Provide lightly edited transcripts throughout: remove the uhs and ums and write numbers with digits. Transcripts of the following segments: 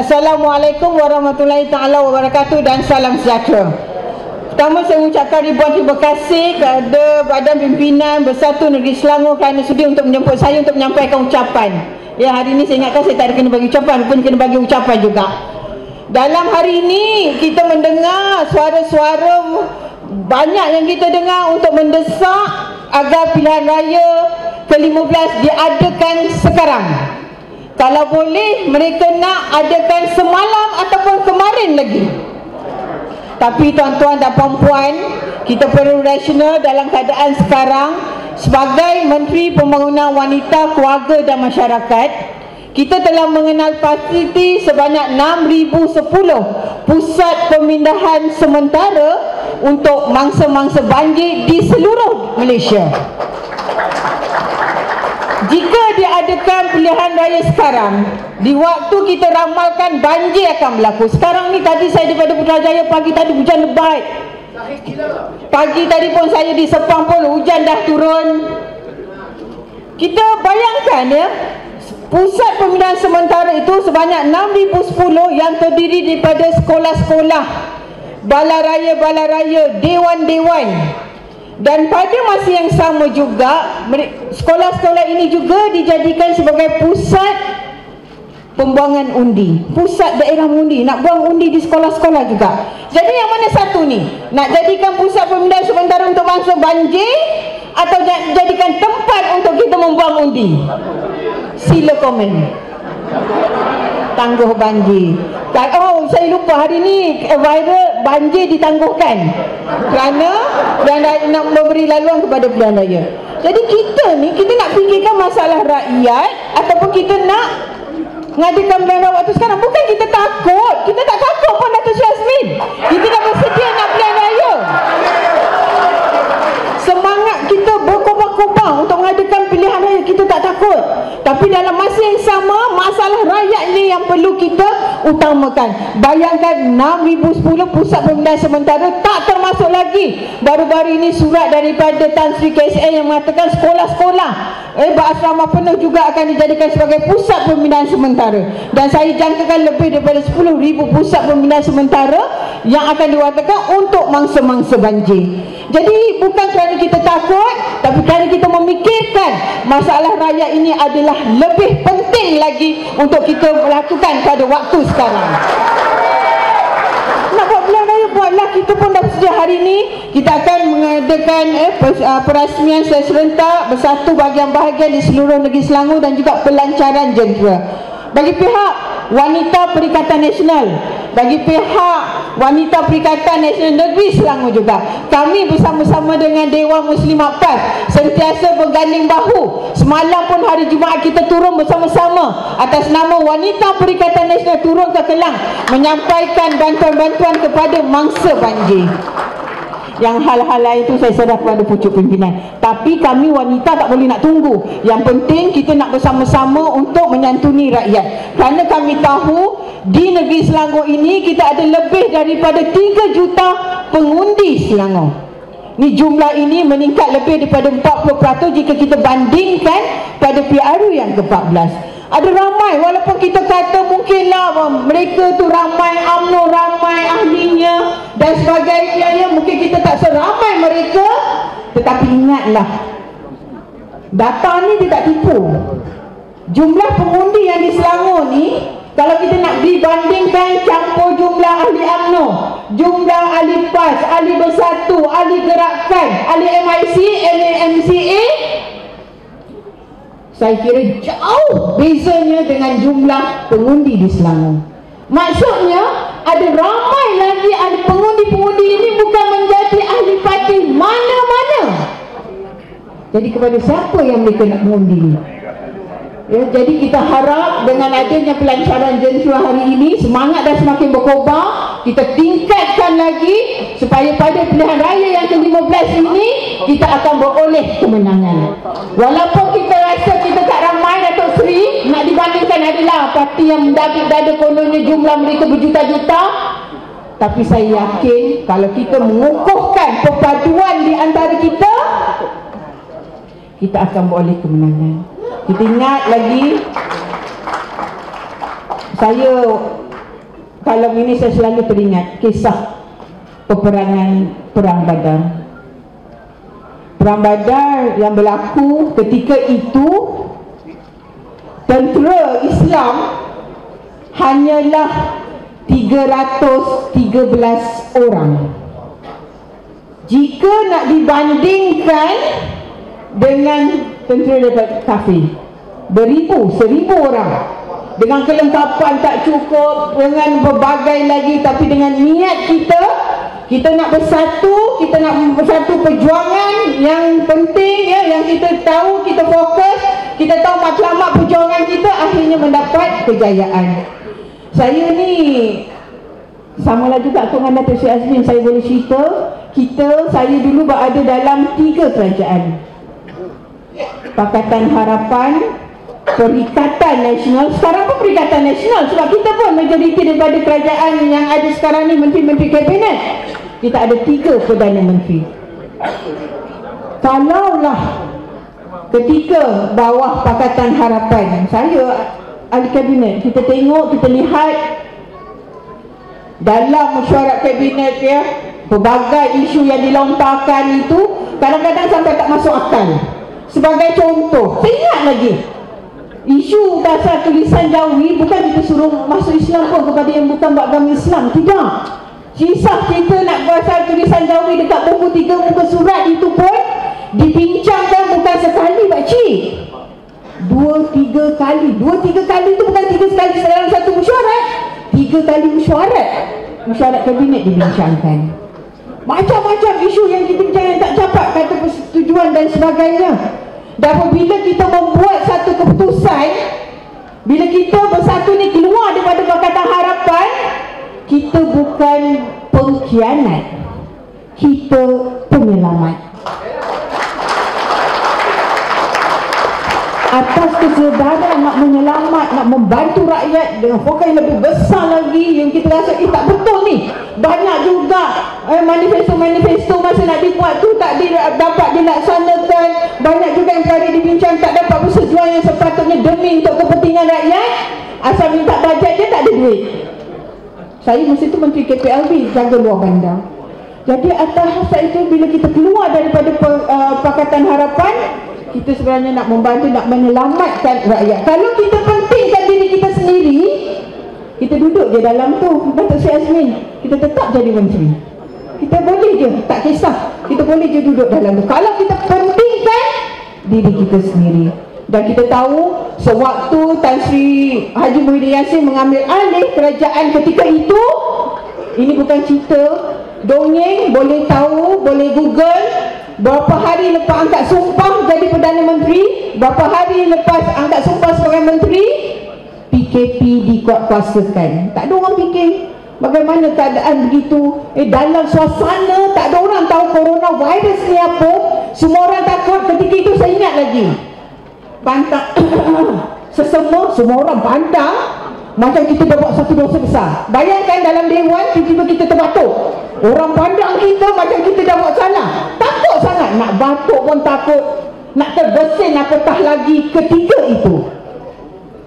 Assalamualaikum warahmatullahi taala wabarakatuh dan salam sejahtera. Pertama, saya mengucapkan ribuan terima kasih kepada Badan Pimpinan Bersatu Negeri Selangor kerana sudi untuk menjemput saya untuk menyampaikan ucapan. Ya, hari ini saya ingatkan saya tak ada kena bagi ucapan, pun kena bagi ucapan juga. Dalam hari ini kita mendengar suara-suara banyak yang kita dengar untuk mendesak agar pilihan raya ke-15 diadakan sekarang. Kalau boleh mereka nak adakan semalam ataupun kemarin lagi. Tapi tuan-tuan dan puan-puan, kita perlu rasional dalam keadaan sekarang. Sebagai Menteri Pembangunan Wanita, Keluarga dan Masyarakat, kita telah mengenal fasiliti sebanyak 6,010 pusat pemindahan sementara untuk mangsa-mangsa banjir di seluruh Malaysia. Jika diadakan pilihan raya sekarang, di waktu kita ramalkan banjir akan berlaku. Sekarang ni tadi saya daripada Putrajaya, pagi tadi hujan lebat. Pagi tadi pun saya di Sepang pun hujan dah turun. Kita bayangkan ya, pusat pemindahan sementara itu sebanyak 6,010 yang terdiri daripada sekolah-sekolah, balaraya-balaraya, dewan-dewan. Dan pada masa yang sama juga, sekolah-sekolah ini juga dijadikan sebagai pusat pembuangan undi, pusat daerah undi, nak buang undi di sekolah-sekolah juga. Jadi yang mana satu ni? Nak jadikan pusat pemindahan sementara untuk mangsa banjir atau jadikan tempat untuk kita membuang undi? Sila komen. Tangguh banjir. Oh, saya lupa hari ni viral banjir ditangguhkan kerana dan nak memberi laluan kepada pilihan raya. Jadi kita ni, kita nak fikirkan masalah rakyat ataupun kita nak mengadakan pilihan raya waktu sekarang. Bukan kita takut. Kita tak takut pun Dato' Sri Azmin. Kita dah bersedia nak pilihan raya. Semangat kita berkobar-kobar untuk mengadakan pilihan raya, kita tak takut. Tapi dalam masa yang sama, masalah rakyat ni yang perlu kita utamakan. Bayangkan 6,010 pusat pemindahan sementara, tak termasuk lagi baru-baru ini surat daripada Tan Sri KSN yang mengatakan sekolah-sekolah berasrama penuh juga akan dijadikan sebagai pusat pemindahan sementara. Dan saya jangkakan lebih daripada 10,000 pusat pemindahan sementara yang akan diwakilkan untuk mangsa-mangsa banjir. Jadi bukan kerana kita takut, tapi kerana kita memikirkan masalah rakyat ini adalah lebih penting lagi untuk kita melakukan pada waktu sekarang. Nak buat pilihan raya, buatlah. Kita pun dah sedia hari ini. Kita akan mengadakan perasmian secara serentak bersatu bahagian bahagian di seluruh negeri Selangor dan juga pelancaran jentera. Bagi pihak Wanita Perikatan Nasional, bagi pihak Wanita Perikatan Nasional Negeri Selangor juga, kami bersama-sama dengan Dewan Muslimat PAS sentiasa berganding bahu. Semalam pun hari Jumaat kita turun bersama-sama atas nama Wanita Perikatan Nasional turun ke Kelang menyampaikan bantuan-bantuan kepada mangsa banjir. Yang hal-hal lain itu saya serah kepada pucuk pimpinan. Tapi kami wanita tak boleh nak tunggu. Yang penting kita nak bersama-sama untuk menyantuni rakyat. Kerana kami tahu di negeri Selangor ini kita ada lebih daripada 3 juta pengundi Selangor. Ni jumlah ini meningkat lebih daripada 40% jika kita bandingkan pada PRU yang ke-14. Ada ramai, walaupun kita kata mungkinlah mereka tu ramai, UMNO ramai, ahlinya dan sebagainya, mungkin kita tak seramai mereka. Tetapi ingatlah, data ni dia tak tipu. Jumlah pengundi yang di Selangor ni, kalau kita nak dibandingkan campur jumlah ahli UMNO, jumlah ahli PAS, ahli Bersatu, ahli Gerakan, ahli MIC, MCA, saya kira jauh bezanya dengan jumlah pengundi di Selangor. Maksudnya ada ramai lagi ahli pengundi-pengundi ini bukan menjadi ahli parti mana-mana. Jadi kepada siapa yang mereka nak mengundi? Ya, jadi kita harap dengan adanya pelancaran jentera hari ini, semangat dah semakin berkobar. Kita tingkatkan lagi supaya pada pilihan raya yang ke-15 ini kita akan beroleh kemenangan. Walaupun kita rasa kita tak ramai, Dato' Sri, nak dibandingkan adalah parti yang dada kononnya jumlah mereka berjuta-juta. Tapi saya yakin kalau kita mengukuhkan perpaduan di antara kita, kita akan beroleh kemenangan. Kita ingat lagi, saya Kalau ini saya selalu teringat kisah peperangan Perang Badar. Perang Badar yang berlaku ketika itu, tentera Islam hanyalah 313 orang. Jika nak dibandingkan dengan tentera daripada kafir, beribu, 1000 orang, dengan kelengkapan tak cukup, dengan berbagai lagi, tapi dengan niat kita nak bersatu, kita nak bersatu perjuangan yang penting ya, yang kita tahu, kita fokus, kita tahu matlamat perjuangan kita, akhirnya mendapat kejayaan. Saya ni samalah juga dengan Datuk Sri Azmin, saya boleh cerita, saya dulu berada dalam 3 kerajaan. Pakatan Harapan, Perikatan Nasional, sekarang pun Perikatan Nasional, sebab kita pun majoriti daripada kerajaan yang ada sekarang ni menteri-menteri kabinet. Kita ada 3 Perdana Menteri. Kalaulah ketika bawah Pakatan Harapan, saya ahli kabinet, kita tengok, kita lihat dalam mesyuarat kabinet ya, pelbagai isu yang dilontarkan itu kadang-kadang sampai tak masuk akal. Sebagai contoh, saya ingat lagi isu dasar tulisan Jawi, bukan kita suruh masuk Islam pun kepada yang bukan beragama Islam, tidak. Kisah kita nak dasar tulisan Jawi dekat buku 3 muka surat itu pun dibincangkan bukan sekali pakcik, 2-3 kali. 2-3 kali itu bukan 3 kali dalam satu mesyuarat, 3 kali mesyuarat kabinet dibincangkan. Macam-macam isu yang kita bincang yang tak dapat kata persetujuan dan sebagainya. Dan apabila kita membuat satu keputusan, bila kita bersatu ni keluar daripada Pakatan Harapan, kita bukan pengkhianat, kita penyelamat. Atas kesedaran nak menyelamat, nak membantu rakyat dengan fokus yang lebih besar lagi, yang kita rasa tak betul ni. Banyak juga manifesto-manifesto masa nak dibuat tu tak dapat dilaksanakan. Banyak juga yang perkara dibincang tak dapat persetujuan yang sepatutnya demi untuk kepentingan rakyat. Asal minta bajet je tak ada duit. Saya masa tu Menteri KPLB, jaga luar bandar. Jadi atas hasrat itu, bila kita keluar daripada Pakatan Harapan, kita sebenarnya nak membantu, nak menyelamatkan rakyat. Kalau kita pentingkan diri kita sendiri, kita duduk je dalam tu. Datuk Sri Azmin, kita tetap jadi menteri. Kita boleh je, tak kisah, kita boleh je duduk dalam tu. Kalau kita pentingkan diri kita sendiri. Dan kita tahu sewaktu Tan Sri Haji Muhyiddin Yassin mengambil alih kerajaan ketika itu, ini bukan cerita dongeng, boleh tahu, boleh google. Berapa hari lepas angkat sumpah jadi Perdana Menteri, berapa hari lepas angkat sumpah sebagai Menteri, PKP dikuatkuasakan. Tak ada orang fikir bagaimana keadaan begitu. Dalam suasana tak ada orang tahu coronavirus ni apa. Semua orang takut. Ketika itu saya ingat lagi, pantang semua orang pandang macam kita dah buat satu dosa besar. Bayangkan dalam dewan tiba-tiba kita terbatuk, orang pandang kita macam kita dah buat salah. Takut sangat, nak batuk pun takut, nak terbersin apatah lagi ketika itu.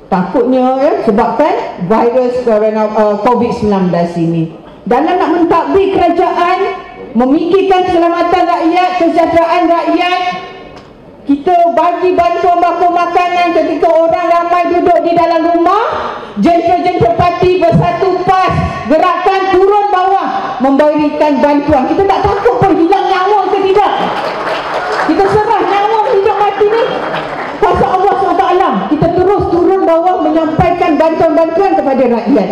Takutnya ya, sebabkan virus COVID-19 ini. Dalam nak mentadbir kerajaan, memikirkan keselamatan rakyat, kesejahteraan rakyat, kita bagi bantuan baku makanan ketika orang ramai duduk di dalam rumah. Jentera-jentera parti bersatu pas, gerakan turun bawah memberikan bantuan. Kita tak takut pun hilang nyawa ke tidak. Kita serah nyawa hidup mati ni kuasa Allah SWT. Kita terus turun bawah menyampaikan bantuan-bantuan kepada rakyat.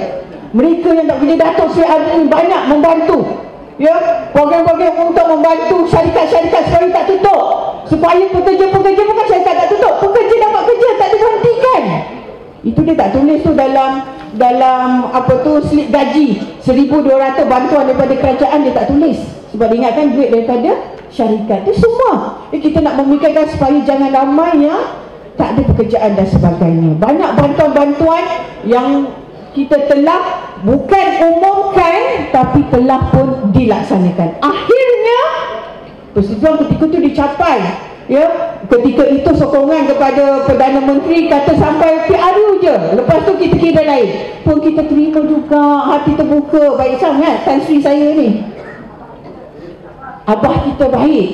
Mereka yang tak punya Datuk Sri Azmin banyak membantu. Ya, program-program untuk membantu syarikat-syarikat supaya tak tutup, supaya pekerja-pekerja bukan syarikat tak tutup, pekerja dapat kerja tak diberhentikan. Itu dia tak tulis tu dalam apa tu slip gaji 1,200 bantuan daripada kerajaan, dia tak tulis sebab dia ingatkan duit daripada syarikat. Itu semua kita nak memikirkan supaya jangan ramai yang tak ada pekerjaan dan sebagainya. Banyak bantuan-bantuan yang kita telah bukan umumkan tapi telah pun dilaksanakan. Akhirnya persetujuan ketika itu dicapai Ya, ketika itu sokongan kepada Perdana Menteri kata sampai PRU je, lepas tu kita kira lain pun kita terima juga, hati terbuka. Baik sangat Tan Sri saya ni, abah kita baik.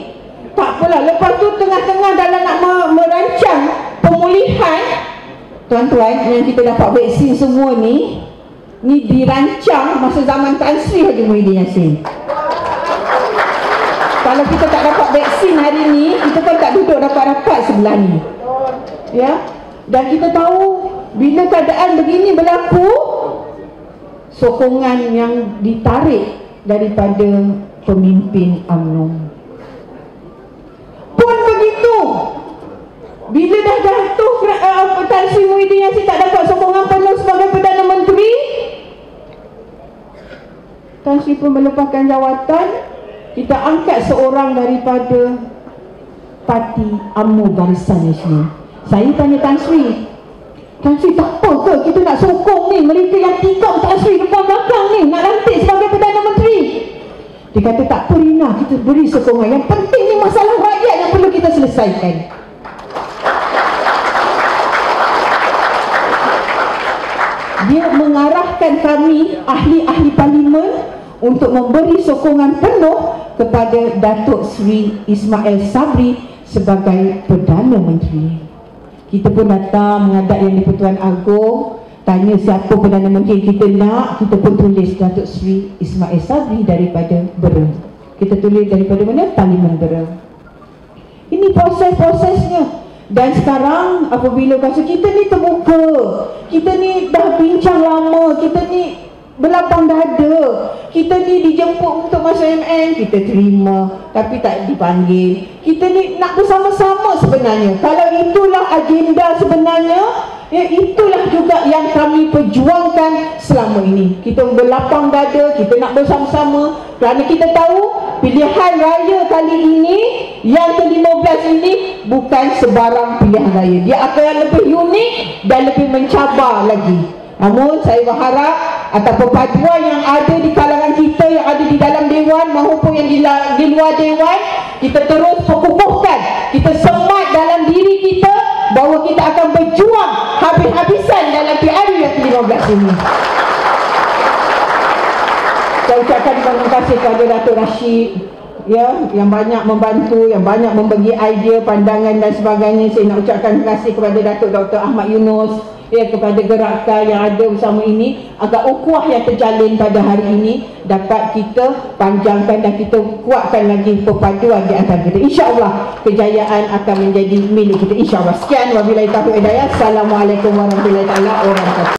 Tak apalah, lepas tu tengah-tengah dalam nak merancang pemulihan, tuan-tuan, yang kita dapat vaksin semua ni dirancang masa zaman Tan Sri Haji Muhyiddin Yassin. Kalau kita tak dapat vaksin hari ni, kita pun tak duduk rapat-rapat sebelah ni. Ya. Dan kita tahu bila keadaan begini berlaku, sokongan yang ditarik daripada pemimpin UMNO. Pun begitu, bila dah jatuh Tan Sri Muhyiddin Yassin tak dapat sokongan penuh sebagai Perdana Menteri, Tan Sri pun melepaskan jawatan. Kita angkat seorang daripada parti UMNO Barisan Nasional. Saya tanya Tan Sri, tak apa ke kita nak sokong ni mereka yang tikam Tan Sri depan belakang ni nak lantik sebagai Perdana Menteri? Dia kata tak apa Rina, kita beri sokongan. Yang penting ni masalah rakyat yang perlu kita selesaikan. Dia mengarahkan kami ahli-ahli parlimen untuk memberi sokongan penuh kepada Datuk Seri Ismail Sabri sebagai Perdana Menteri. Kita pun datang menghadap Yang di-Pertuan Agong, tanya siapa Perdana Menteri kita nak. Kita pun tulis Datuk Seri Ismail Sabri daripada Bera. Kita tulis daripada mana? Parlimen Bera. Ini proses-prosesnya. Dan sekarang apabila kasus kita ni terbuka, kita ni dah bincang lama, kita ni berlapang dada, kita ni dijemput untuk masuk MN, kita terima tapi tak dipanggil. Kita ni nak bersama-sama sebenarnya. Kalau itulah agenda sebenarnya, ya, itulah juga yang kami perjuangkan selama ini. Kita berlapang dada, kita nak bersama-sama kerana kita tahu pilihan raya kali ini yang ke-15 ini bukan sebarang pilihan raya. Dia akan lebih unik dan lebih mencabar lagi. Namun saya berharap atas perpaduan yang ada di kalangan kita, yang ada di dalam Dewan maupun yang di luar Dewan, kita terus perkukuhkan, kita semat dalam diri kita bahawa kita akan berjuang habis-habisan dalam PRU yang ke-15 ini. Saya ucapkan terima kasih kepada Datuk Rashid, ya, yang banyak membantu, yang banyak membagi idea, pandangan dan sebagainya. Saya nak ucapkan terima kasih kepada Datuk Dr. Ahmad Yunus, ya, kepada gerakan yang ada bersama ini, agar ukhuwah yang terjalin pada hari ini dapat kita panjangkan dan kita kuatkan lagi perpaduan di antara kita. InsyaAllah kejayaan akan menjadi milik kita, insyaAllah. Sekian, wabillahi taufiq wal hidayah. Assalamualaikum warahmatullahi wabarakatuh.